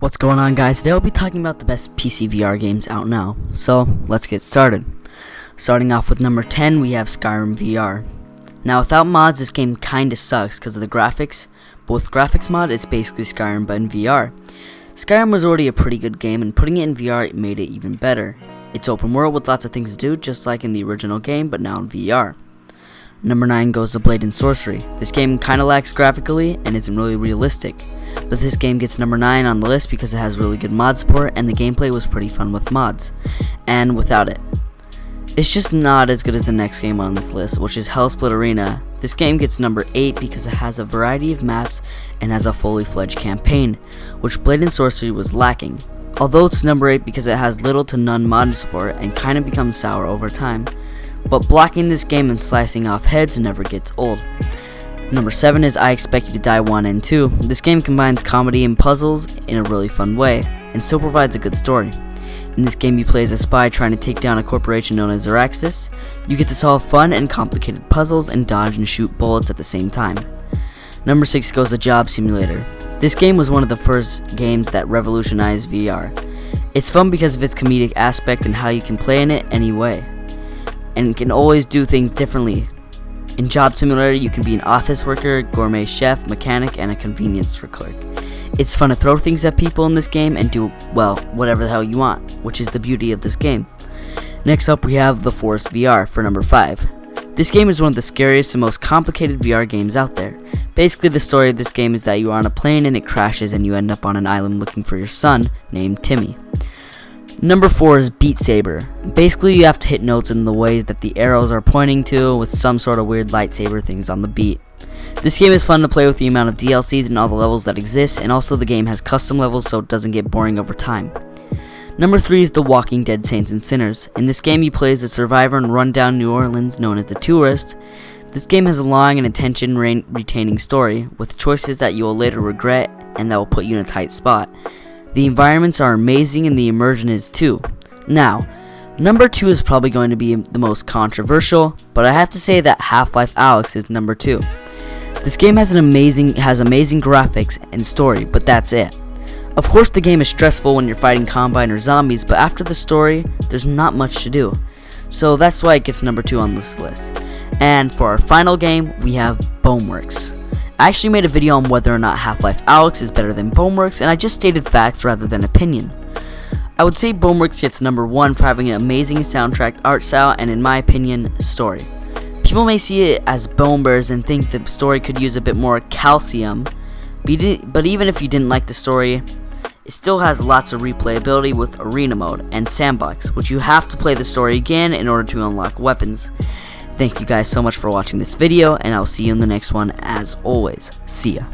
What's going on, guys? Today I'll be talking about the best PC VR games out now. So let's get started. Starting off with number 10, we have Skyrim VR. Now without mods, this game kinda sucks because of the graphics. But with graphics mod, it's basically Skyrim but in VR. Skyrim was already a pretty good game, and putting it in VR made it even better. It's open world with lots of things to do, just like in the original game, but now in VR. Number 9 goes to Blade and Sorcery. This game kinda lacks graphically and isn't really realistic. But this game gets number 9 on the list because it has really good mod support and the gameplay was pretty fun with mods, and without it. It's just not as good as the next game on this list, which is Hellsplit Arena. This game gets number 8 because it has a variety of maps and has a fully fledged campaign, which Blade and Sorcery was lacking. Although it's number 8 because it has little to none mod support and kinda becomes sour over time. But blocking this game and slicing off heads never gets old. Number 7 is I Expect You to Die 1 and 2. This game combines comedy and puzzles in a really fun way, and still provides a good story. In this game you play as a spy trying to take down a corporation known as Xeraxis. You get to solve fun and complicated puzzles and dodge and shoot bullets at the same time. Number 6 goes to Job Simulator. This game was one of the first games that revolutionized VR. It's fun because of its comedic aspect and how you can play in it anyway, and can always do things differently. In Job Simulator, you can be an office worker, gourmet chef, mechanic, and a convenience store clerk. It's fun to throw things at people in this game and do, well, whatever the hell you want, which is the beauty of this game. Next up, we have The Forest VR for number 5. This game is one of the scariest and most complicated VR games out there. Basically, the story of this game is that you are on a plane and it crashes and you end up on an island looking for your son, named Timmy. Number 4 is Beat Saber. Basically, you have to hit notes in the ways that the arrows are pointing to, with some sort of weird lightsaber things on the beat. This game is fun to play with the amount of DLCs and all the levels that exist, and also the game has custom levels so it doesn't get boring over time. Number 3 is The Walking Dead Saints and Sinners. In this game, you play as a survivor in rundown New Orleans known as The Tourist. This game has a long and attention-retaining story, with choices that you will later regret and that will put you in a tight spot. The environments are amazing and the immersion is too. Now, number 2 is probably going to be the most controversial, but I have to say that Half-Life Alyx is number 2. This game has amazing graphics and story, but that's it. Of course the game is stressful when you're fighting Combine or zombies, but after the story, there's not much to do. So that's why it gets number 2 on this list. And for our final game, we have Boneworks. I actually made a video on whether or not Half-Life Alyx is better than Boneworks, and I just stated facts rather than opinion. I would say Boneworks gets number 1 for having an amazing soundtrack, art style, and in my opinion, story. People may see it as Bone Bears and think the story could use a bit more calcium, but even if you didn't like the story, it still has lots of replayability with Arena Mode and Sandbox, which you have to play the story again in order to unlock weapons. Thank you guys so much for watching this video, and I'll see you in the next one as always. See ya.